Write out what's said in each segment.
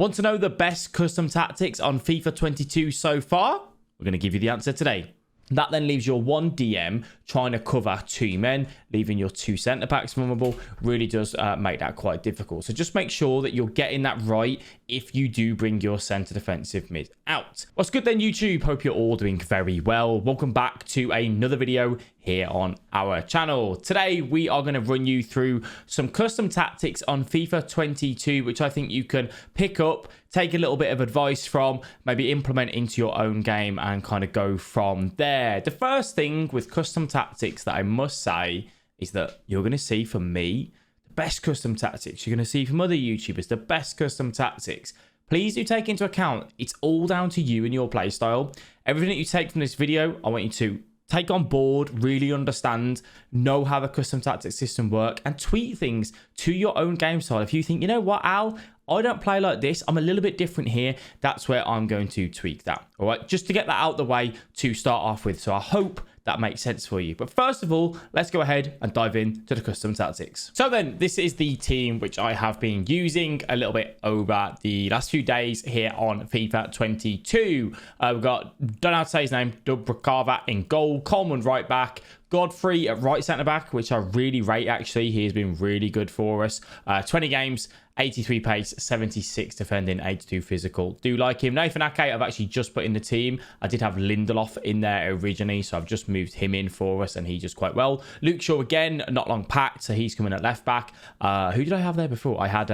Want to know the best custom tactics on FIFA 22 so far? We're going to give you the answer today. That then leaves your one DM trying to cover two men, leaving your two centre backs vulnerable. Really does make that quite difficult. So just make sure that you're getting that right if you do bring your centre defensive mid out. What's good then, YouTube? Hope you're all doing very well. Welcome back to another video here on our channel. Today we are going to run you through some custom tactics on FIFA 22, which I think you can pick up, take a little bit of advice from, maybe implement into your own game and kind of go from there. The first thing with custom tactics that I must say is that you're going to see from me the best custom tactics. You're going to see from other YouTubers the best custom tactics. Please do take into account it's all down to you and your playstyle. Everything that you take from this video, I want you to take on board, really understand, know how the custom tactics system work, and tweak things to your own game style. If you think, you know what, Al, I don't play like this, I'm a little bit different here, that's where I'm going to tweak that. All right, just to get that out the way to start off with. So I hope that makes sense for you. But first of all, let's go ahead and dive into the custom tactics. So then, this is the team which I have been using a little bit over the last few days here on FIFA 22. We've got, don't know how to say his name, Dubrakava in goal, Coleman right back, Godfrey at right centre back, which I really rate actually. He has been really good for us. 20 games, 83 pace, 76 defending, 82 physical. Do like him. Nathan Ake, I've actually just put in the team. I did have Lindelof in there originally, so I've just moved him in for us, and he just quite well. Luke Shaw again, not long packed, so he's coming at left back. Who did I have there before? I had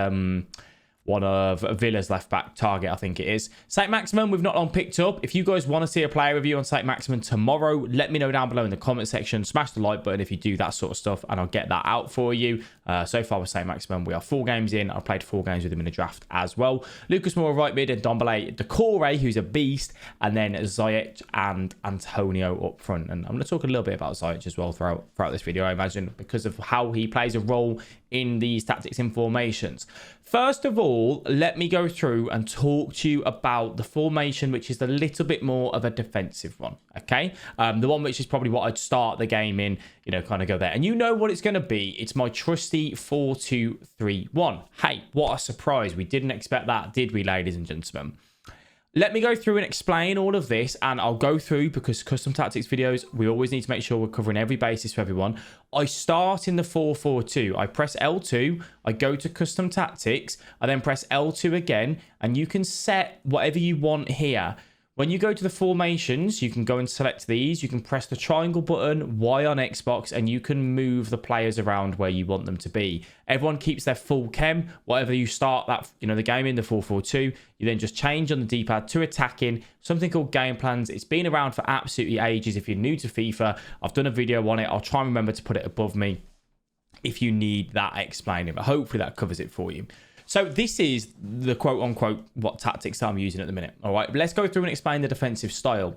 one of Villa's left back, Target, I think it is. Saint Maximin, we've not long picked up. If you guys want to see a player review on Saint Maximin tomorrow, let me know down below in the comment section. Smash the like button if you do that sort of stuff, and I'll get that out for you. So far with Saint Maximin, we are 4 games in. I've played 4 games with him in the draft as well. Lucas Moura right mid, and Dombele Decore, who's a beast, and then Ziyech and Antonio up front. And I'm going to talk a little bit about Ziyech as well throughout this video, I imagine, because of how he plays a role in these tactics and formations. First of all, let me go through and talk to you about the formation, which is a little bit more of a defensive one, okay? The one which is probably what I'd start the game in, you know, kind of go there. And you know what it's going to be. It's my trusty 4-2-3-1. Hey, what a surprise. We didn't expect that, did we, ladies and gentlemen? Let me go through and explain all of this, and I'll go through, because custom tactics videos, we always need to make sure we're covering every basis for everyone. I start in the 4-4-2. I press L2, I go to custom tactics, I then press L2 again, and you can set whatever you want here. When you go to the formations, you can go and select these. You can press the triangle button, Y on Xbox, and you can move the players around where you want them to be. Everyone keeps their full chem. Whatever you start that, you know, the game in, the 4-4-2, you then just change on the D-pad to attacking, something called game plans. It's been around for absolutely ages. If you're new to FIFA, I've done a video on it. I'll try and remember to put it above me if you need that explaining, but hopefully that covers it for you. So this is the quote-unquote what tactics that I'm using at the minute. All right, let's go through and explain the defensive style.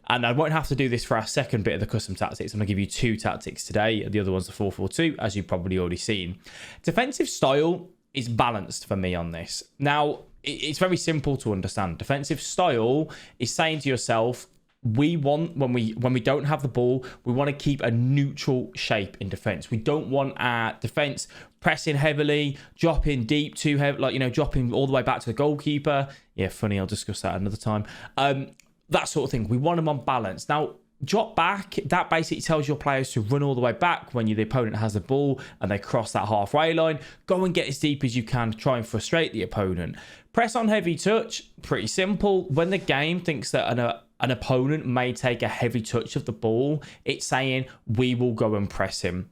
And I won't have to do this for our second bit of the custom tactics. I'm going to give you 2 tactics today. The other one's the 4-4-2, as you've probably already seen. Defensive style is balanced for me on this. Now, it's very simple to understand. Defensive style is saying to yourself, we want, when we don't have the ball, we want to keep a neutral shape in defense. We don't want our defense pressing heavily, dropping deep too heavy, like, you know, dropping all the way back to the goalkeeper. Yeah, funny, I'll discuss that another time. That sort of thing. We want them on balance. Now, drop back, that basically tells your players to run all the way back when the opponent has the ball and they cross that halfway line. Go and get as deep as you can to try and frustrate the opponent. Press on heavy touch, pretty simple. When the game thinks that an opponent may take a heavy touch of the ball, it's saying we will go and press him.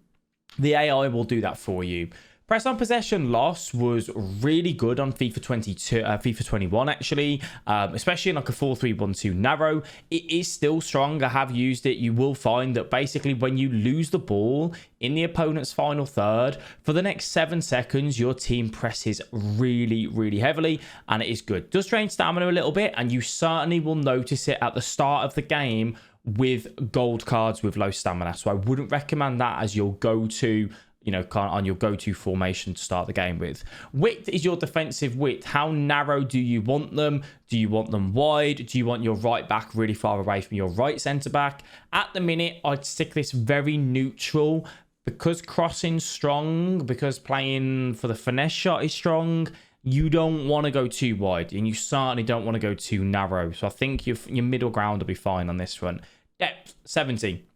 The AI will do that for you. Press on possession loss was really good on FIFA 21 actually, especially in like a 4-3-1-2 narrow. It is still strong. I have used it. You will find that basically when you lose the ball in the opponent's final third, for the next 7 seconds, your team presses really, really heavily, and it is good. Does drain stamina a little bit, and you certainly will notice it at the start of the game with gold cards with low stamina. So I wouldn't recommend that as your go-to, you know, on your go-to formation to start the game with. Width is your defensive width. How narrow do you want them? Do you want them wide? Do you want your right back really far away from your right centre back? At the minute, I'd stick this very neutral, because crossing's strong, because playing for the finesse shot is strong. you don't want to go too wide, and you certainly don't want to go too narrow. So I think your middle ground will be fine on this front. Depth, 70.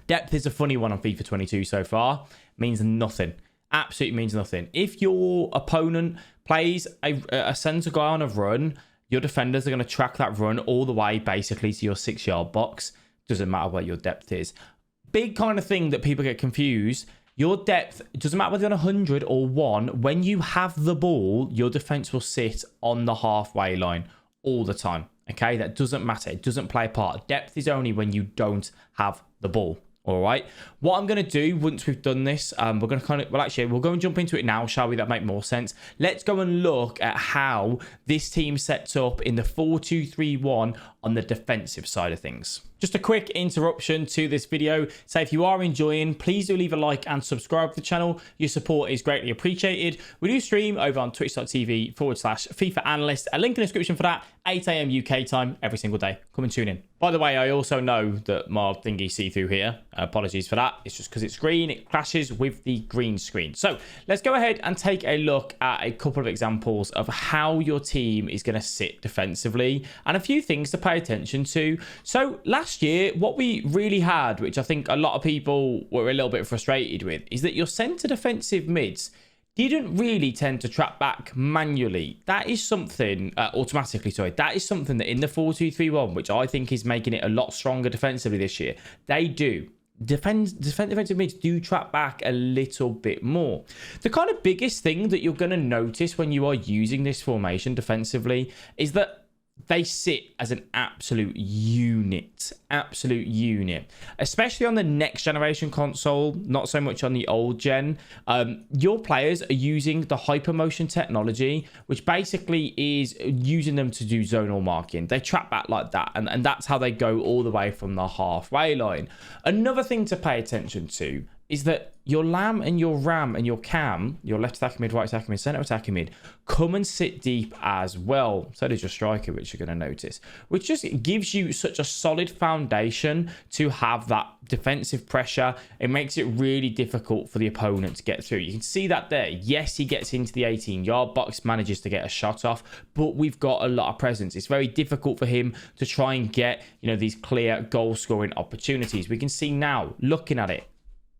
Depth is a funny one on FIFA 22 so far. Means nothing. Absolutely means nothing. If your opponent plays a centre guy on a run, your defenders are going to track that run all the way basically to your 6-yard box. Doesn't matter what your depth is. Big kind of thing that people get confused. Your depth, it doesn't matter whether you're on 100 or 1. When you have the ball, your defense will sit on the halfway line all the time. Okay, that doesn't matter. It doesn't play a part. Depth is only when you don't have the ball. All right. What I'm going to do once we've done this, we're going to kind of, well, actually, we'll go and jump into it now, shall we? That make more sense. Let's go and look at how this team sets up in the 4-2-3-1 on the defensive side of things. Just a quick interruption to this video. So if you are enjoying, please do leave a like and subscribe to the channel. Your support is greatly appreciated. We do stream over on twitch.tv/FIFA Analyst. A link in the description for that. 8 AM UK time every single day. Come and tune in. By the way, I also know that my thingy see-through here. Apologies for that. It's just because it's green. It clashes with the green screen. So let's go ahead and take a look at a couple of examples of how your team is going to sit defensively and a few things to pay attention to. So last year, what we really had, which I think a lot of people were a little bit frustrated with, is that your centre defensive mids didn't really tend to trap back manually. That is something, automatically, sorry. That is something that in the 4-2-3-1, which I think is making it a lot stronger defensively this year, they do. Defensive mids do trap back a little bit more. The kind of biggest thing that you're going to notice when you are using this formation defensively is that they sit as an absolute unit, especially on the next generation console, not so much on the old gen. Your players are using the hypermotion technology, which basically is using them to do zonal marking. They trap back like that, and that's how they go all the way from the halfway line. Another thing to pay attention to is that your lamb and your ram and your cam, your left attacking mid, right attacking mid, center attacking mid, come and sit deep as well. So does your striker, which you're going to notice, which just gives you such a solid foundation to have that defensive pressure. It makes it really difficult for the opponent to get through. You can see that there. Yes, he gets into the 18-yard box, manages to get a shot off, but we've got a lot of presence. It's very difficult for him to try and get, these clear goal scoring opportunities. We can see now, looking at it,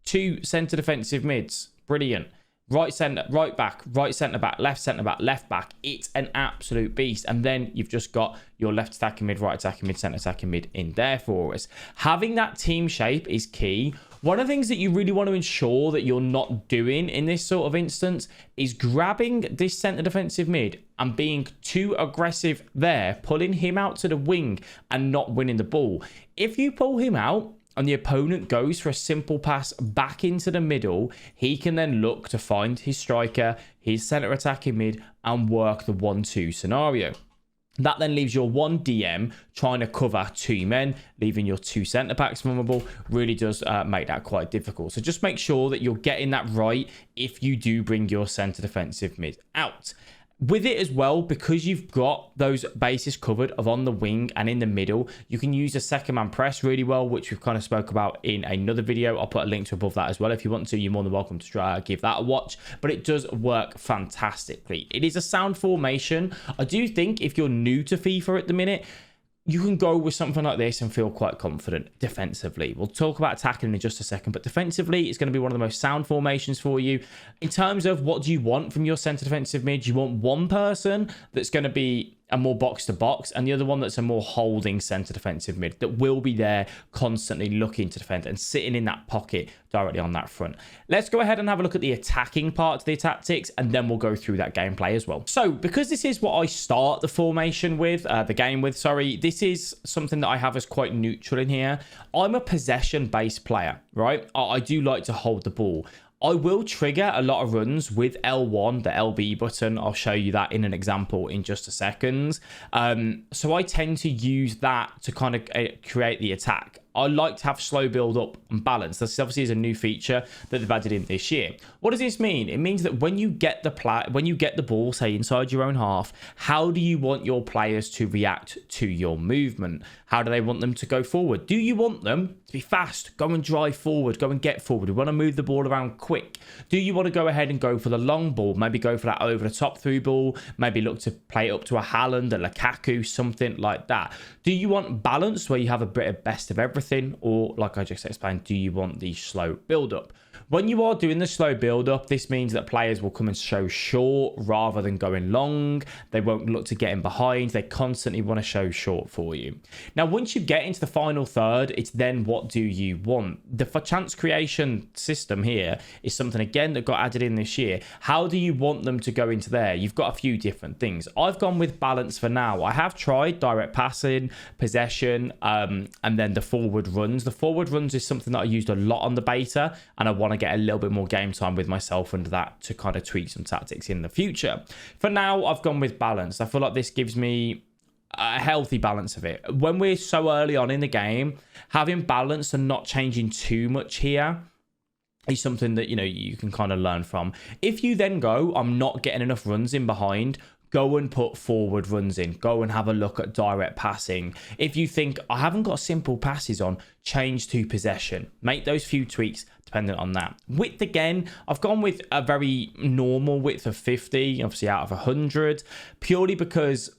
2 centre defensive mids. Brilliant. Right centre, right back, right centre back, left centre back, left back. It's an absolute beast. And then you've just got your left attacking mid, right attacking mid, centre attacking mid in there for us. Having that team shape is key. One of the things that you really want to ensure that you're not doing in this sort of instance is grabbing this centre defensive mid and being too aggressive there, pulling him out to the wing and not winning the ball. If you pull him out, and the opponent goes for a simple pass back into the middle, he can then look to find his striker, his centre attacking mid, and work the 1-2 scenario. That then leaves your 1 DM trying to cover 2 men, leaving your 2 centre backs vulnerable. Really does make that quite difficult. So just make sure that you're getting that right if you do bring your centre defensive mid out. With it as well, because you've got those bases covered of on the wing and in the middle, you can use a second man press really well, which we've kind of spoke about in another video. I'll put a link to above that as well. If you want to, you're more than welcome to try give that a watch, but it does work fantastically. It is a sound formation. I do think if you're new to FIFA at the minute, you can go with something like this and feel quite confident defensively. We'll talk about attacking in just a second, but defensively, it's going to be one of the most sound formations for you. In terms of what do you want from your centre defensive mid, you want one person that's going to be a more box-to-box and the other one that's a more holding centre defensive mid that will be there constantly looking to defend and sitting in that pocket directly on that front. Let's go ahead and have a look at the attacking part of the tactics, and then we'll go through that gameplay as well. So because this is what I start the formation with, the game with, sorry, this is something that I have as quite neutral in here. I'm a possession-based player, right? I do like to hold the ball. I will trigger a lot of runs with L1, the LB button. I'll show you that in an example in just a second. So I tend to use that to kind of create the attack. I like to have slow build up and balance. This obviously is a new feature that they've added in this year. What does this mean? It means that when you get the ball, say inside your own half, how do you want your players to react to your movement? How do they want them to go forward? Do you want them to be fast, go and drive forward, go and get forward? We want to move the ball around quick. Do you want to go ahead and go for the long ball? Maybe go for that over the top through ball. Maybe look to play it up to a Haaland, a Lukaku, something like that. Do you want balance where you have a bit of best of everything? Or like I just explained, do you want the slow build up? When you are doing the slow build up, this means that players will come and show short rather than going long. They won't look to get in behind. They constantly want to show short for you. Now, once you get into the final third, it's then what do you want? The FUT Champs creation system here is something, again, that got added in this year. How do you want them to go into there? You've got a few different things. I've gone with balance for now. I have tried direct passing, possession, and then the forward runs. The forward runs is something that I used a lot on the beta, and I want to get a little bit more game time with myself under that to kind of tweak some tactics in the future. For now, I've gone with balance. I feel like this gives me a healthy balance of it. When we're so early on in the game, having balance and not changing too much here is something that, you know, you can kind of learn from. If you then go, I'm not getting enough runs in behind, go and put forward runs in. Go and have a look at direct passing. If you think, I haven't got simple passes on, change to possession. Make those few tweaks dependent on that. Width, again, I've gone with a very normal width of 50, obviously out of 100, purely because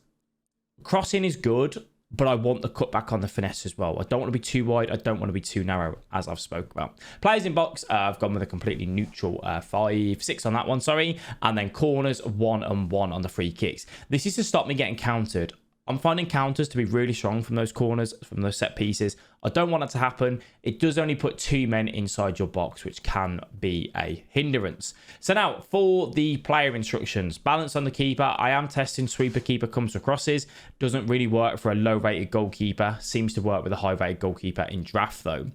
crossing is good, but I want the cutback on the finesse as well. I don't want to be too wide. I don't want to be too narrow, as I've spoke about. Players in box, I've gone with a completely neutral 5-6 on that one, sorry. And then corners, 1 and 1 on the free kicks. This is to stop me getting countered. I'm finding counters to be really strong from those corners, from those set pieces. I don't want that to happen. It does only put 2 men inside your box, which can be a hindrance. So now for the player instructions, balance on the keeper. I am testing sweeper keeper comes to crosses. Doesn't really work for a low rated goalkeeper. Seems to work with a high rated goalkeeper in draft though.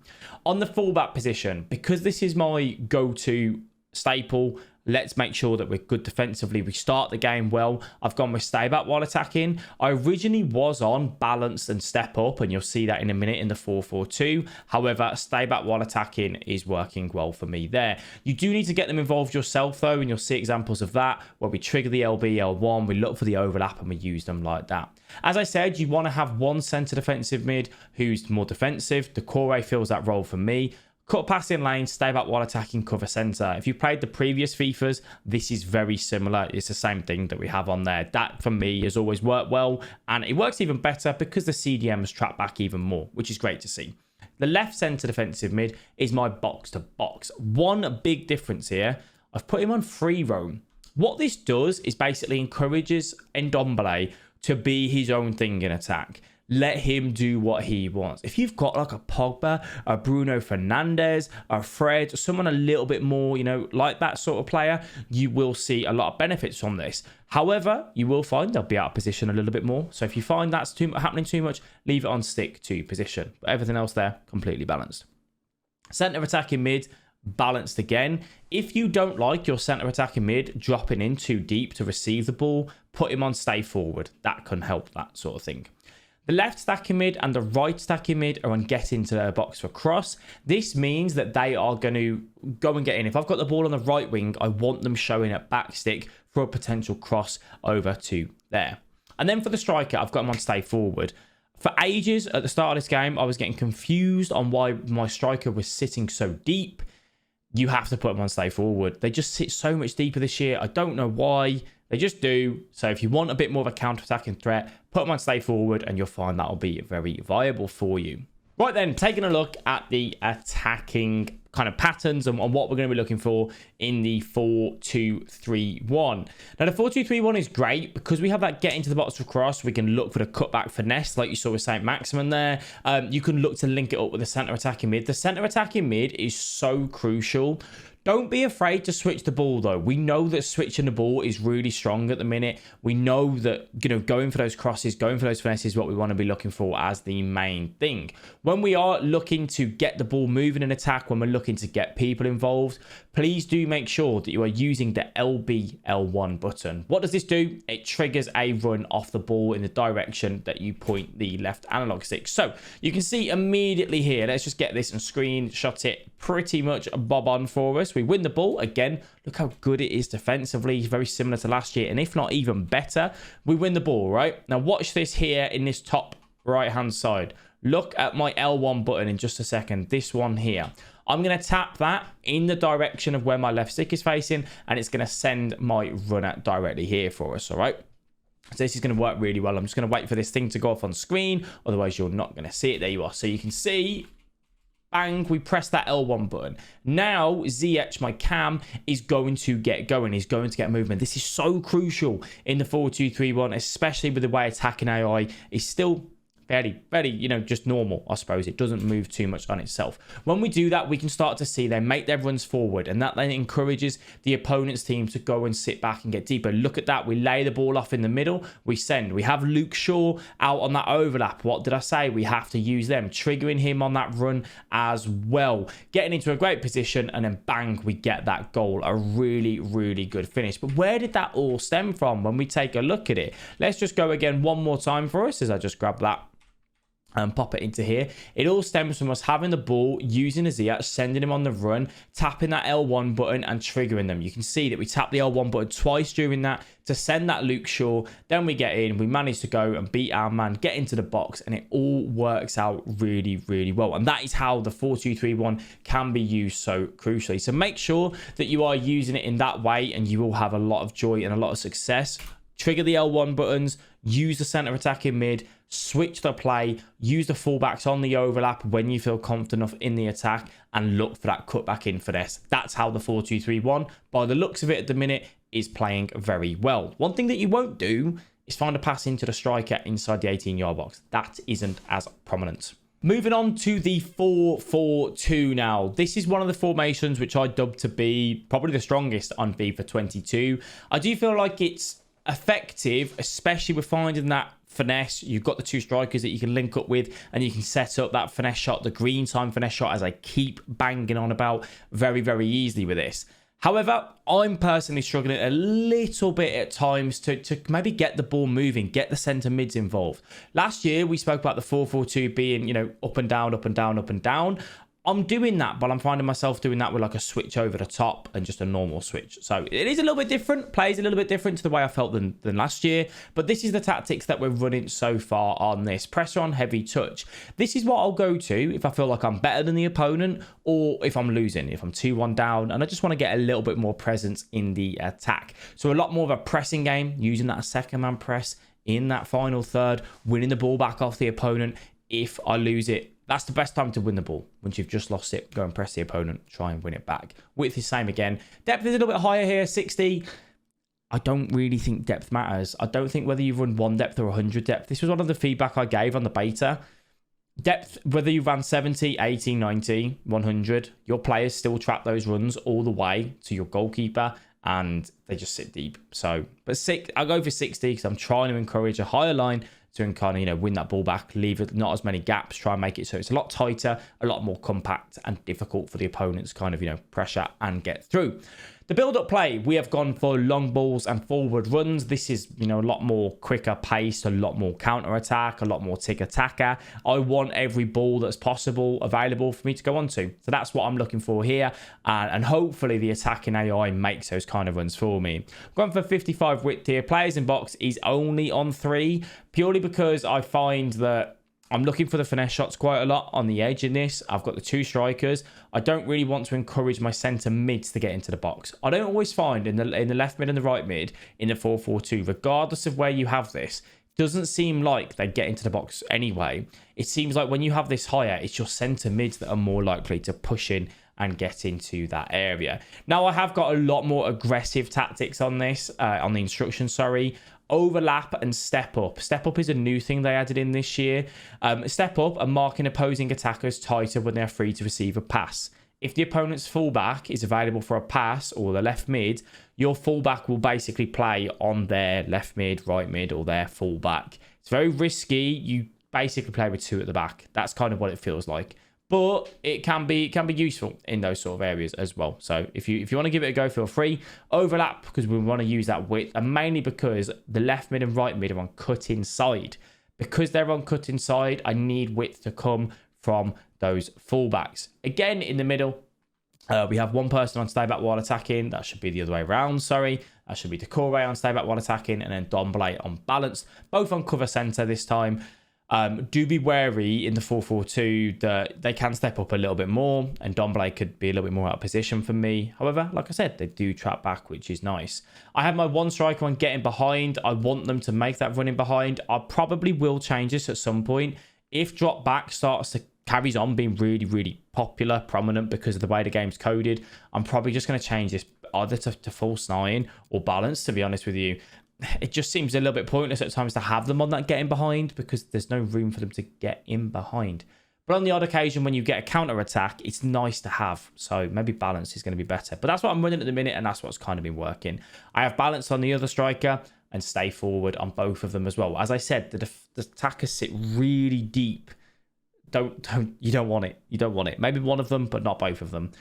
On the fullback position, because this is my go-to staple, let's make sure that we're good defensively. We start the game well. I've gone with stay back while attacking. I originally was on balance and step up, and you'll see that in a minute in the 4-4-2. However, stay back while attacking is working well for me there. You do need to get them involved yourself though, and you'll see examples of that where we trigger the LB, L1, we look for the overlap and we use them like that. As I said, you want to have one centre defensive mid who's more defensive. Decore fills that role for me. Cut pass in lane, stay back while attacking, cover centre. If you played the previous FIFAs, this is very similar. It's the same thing that we have on there. That, for me, has always worked well. And it works even better because the CDMs trap back even more, which is great to see. The left centre defensive mid is my box-to-box. One big difference here, I've put him on free roam. What this does is basically encourages Ndombele to be his own thing in attack. Let him do what he wants. If you've got like a Pogba, a Bruno Fernandes, a Fred, someone a little bit more, you know, like that sort of player, you will see a lot of benefits from this. However, you will find they'll be out of position a little bit more. So if you find that's happening too much, leave it on stick to position. But everything else there, completely balanced. Centre attacking mid, balanced again. If you don't like your centre attacking mid dropping in too deep to receive the ball, put him on stay forward. That can help that sort of thing. The left stacking mid and the right stacking mid are on get into their box for cross. This means that they are going to go and get in. If I've got the ball on the right wing, I want them showing at back stick for a potential cross over to there. And then for the striker, I've got them on stay forward. For ages at the start of this game, I was getting confused on why my striker was sitting so deep. You have to put them on stay forward. They just sit so much deeper this year. I don't know why. They just do. So if you want a bit more of a counter-attacking threat, put them on stay forward and you'll find that'll be very viable for you. Right then, taking a look at the attacking kind of patterns and what we're going to be looking for in the 4-2-3-1. Now, the 4-2-3-1 is great because we have that get into the box for cross. We can look for the cutback finesse like you saw with St. Maximin there. You can look to link it up with the centre attacking mid. The centre attacking mid is so crucial. Don't be afraid to switch the ball, though. We know that switching the ball is really strong at the minute. We know that, you know, going for those crosses, going for those finesses is what we want to be looking for as the main thing. When we are looking to get the ball moving in attack, when we're looking to get people involved, please do make sure that you are using the LB-L1 button. What does this do? It triggers a run off the ball in the direction that you point the left analog stick. So you can see immediately here, let's just get this and screenshot it pretty much bob on for us. We win the ball. Again, look how good it is defensively. Very similar to last year, and if not even better. We win the ball, right? Now watch this here in this top right-hand side. Look at my L1 button in just a second. This one here. I'm going to tap that in the direction of where my left stick is facing, and it's going to send my runner directly here for us, all right? So this is going to work really well. I'm just going to wait for this thing to go off on screen. Otherwise, you're not going to see it. There you are. So you can see, bang, we press that L1 button. Now, ZH, my cam, is going to get going. He's going to get movement. This is so crucial in the 4-2-3-1, especially with the way attacking AI is still very, you know, just normal, I suppose. It doesn't move too much on itself. When we do that, we can start to see they make their runs forward, and that then encourages the opponent's team to go and sit back and get deeper. Look at that. We lay the ball off in the middle. We send. We have Luke Shaw out on that overlap. What did I say? We have to use them, triggering him on that run as well. Getting into a great position, and then bang, we get that goal. A really good finish. But where did that all stem from when we take a look at it? Let's just go again one more time for us as I just grab that and pop it into here. It all stems from us having the ball, using a Ziyech, sending him on the run, tapping that L1 button and triggering them. You can see that we tap the L1 button twice during that to send that Luke Shaw. Then we get in, we manage to go and beat our man, get into the box, and it all works out really well. And that is how the 4-2-3-1 can be used so crucially. So make sure that you are using it in that way, and you will have a lot of joy and a lot of success. Trigger the L1 buttons, use the center attacking mid, switch the play, use the fullbacks on the overlap when you feel confident enough in the attack, and look for that cut back in finesse. That's how the 4-2-3-1, by the looks of it at the minute, is playing very well. One thing that you won't do is find a pass into the striker inside the 18-yard box. That isn't as prominent. Moving on to the 4-4-2 now. This is one of the formations which I dubbed to be probably the strongest on FIFA 22. I do feel like it's effective, especially with finding that finesse. You've got the two strikers that you can link up with, and you can set up that finesse shot, the green time finesse shot, as I keep banging on about, very easily with this. However, I'm personally struggling a little bit at times to maybe get the ball moving, get the centre mids involved. Last year, we spoke about the 4-4-2 being, you know, up and down, up and down, up and down. I'm doing that, but I'm finding myself doing that with like a switch over the top and just a normal switch. So it is a little bit different, plays a little bit different to the way I felt than last year. But this is the tactics that we're running so far on this. Pressure on, heavy touch. This is what I'll go to if I feel like I'm better than the opponent, or if I'm losing, if I'm 2-1 down, and I just want to get a little bit more presence in the attack. So a lot more of a pressing game, using that second man press in that final third, winning the ball back off the opponent. If I lose it, that's the best time to win the ball. Once you've just lost it, go and press the opponent, try and win it back. Width is same again. Depth is a little bit higher here, 60. I don't really think depth matters. I don't think whether you've run 1 depth or 100 depth. This was one of the feedback I gave on the beta. Depth, whether you've ran 70, 80, 90, 100, your players still track those runs all the way to your goalkeeper, and they just sit deep. So, but I'll go for 60 because I'm trying to encourage a higher line to kind of, you know, win that ball back, leave it not as many gaps, try and make it so it's a lot tighter, a lot more compact, and difficult for the opponents kind of, you know, pressure and get through. The build-up play, we have gone for long balls and forward runs. This is, you know, a lot more quicker pace, a lot more counter-attack, a lot more tick-attacker. I want every ball that's possible available for me to go onto. So that's what I'm looking for here. And hopefully the attacking AI makes those kind of runs for me. Going for 55 width here. Players in box is only on 3, purely because I find that I'm looking for the finesse shots quite a lot on the edge in this. I've got the 2 strikers. I don't really want to encourage my centre mids to get into the box. I don't always find in the left mid and the right mid in the 4-4-2, regardless of where you have this, doesn't seem like they get into the box anyway. It seems like when you have this higher, it's your centre mids that are more likely to push in and get into that area. Now, I have got a lot more aggressive tactics on this, on the instructions, sorry. Overlap and step up. Step up is a new thing they added in this year. Step up and marking opposing attackers tighter when they're free to receive a pass. If the opponent's fullback is available for a pass, or the left mid, your fullback will basically play on their left mid, right mid, or their fullback. It's very risky. You basically play with 2 at the back. That's kind of what it feels like. but it can be useful in those sort of areas as well. So if you want to give it a go, feel free. Overlap, because we want to use that width, and mainly because the left mid and right mid are on cut inside. Because they're on cut inside, I need width to come from those fullbacks. Again, in the middle, we have one person on stay back while attacking. That should be the other way around, sorry. That should be Decore on stay back while attacking, and then Domblay on balance. Both on cover centre this time. Do be wary in the 4-4-2 that they can step up a little bit more, and Domblay could be a little bit more out of position for me. However, like I said, they do trap back, which is nice. I have my one striker on getting behind. I want them to make that running behind. I probably will change this at some point. If drop back carries on being really, really popular, prominent because of the way the game's coded, I'm probably just going to change this either to false 9 or balance, to be honest with you. It just seems a little bit pointless at times to have them on that getting behind because there's no room for them to get in behind. But on the odd occasion when you get a counter attack, it's nice to have. So maybe balance is going to be better. But that's what I'm running at the minute, and that's what's kind of been working. I have balance on the other striker and stay forward on both of them as well. As I said, the attackers sit really deep. You don't want it. You don't want it. Maybe one of them, but not both of them.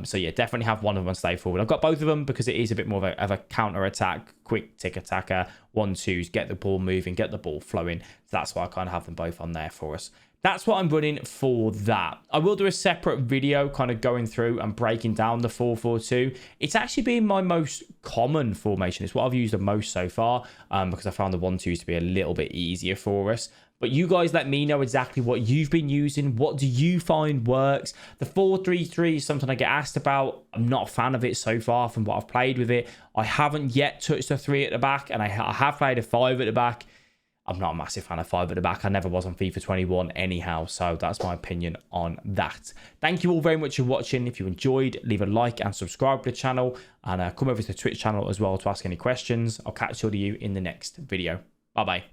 So yeah, definitely have one of them on stay forward. I've got both of them because it is a bit more of a counter attack, quick tick attacker, 1-2s, get the ball moving, get the ball flowing. So that's why I kind of have them both on there for us. That's what I'm running for that. I will do a separate video kind of going through and breaking down the 4-4-2. It's actually been my most common formation. It's what I've used the most so far because I found the 1-2s to be a little bit easier for us. But you guys let me know exactly what you've been using. What do you find works? The 4-3-3 is something I get asked about. I'm not a fan of it so far from what I've played with it. I haven't yet touched a 3 at the back, and I have played a 5 at the back. I'm not a massive fan of 5 at the back. I never was on FIFA 21 anyhow, so that's my opinion on that. Thank you all very much for watching. If you enjoyed, leave a like and subscribe to the channel, and come over to the Twitch channel as well to ask any questions. I'll catch all of you in the next video. Bye-bye.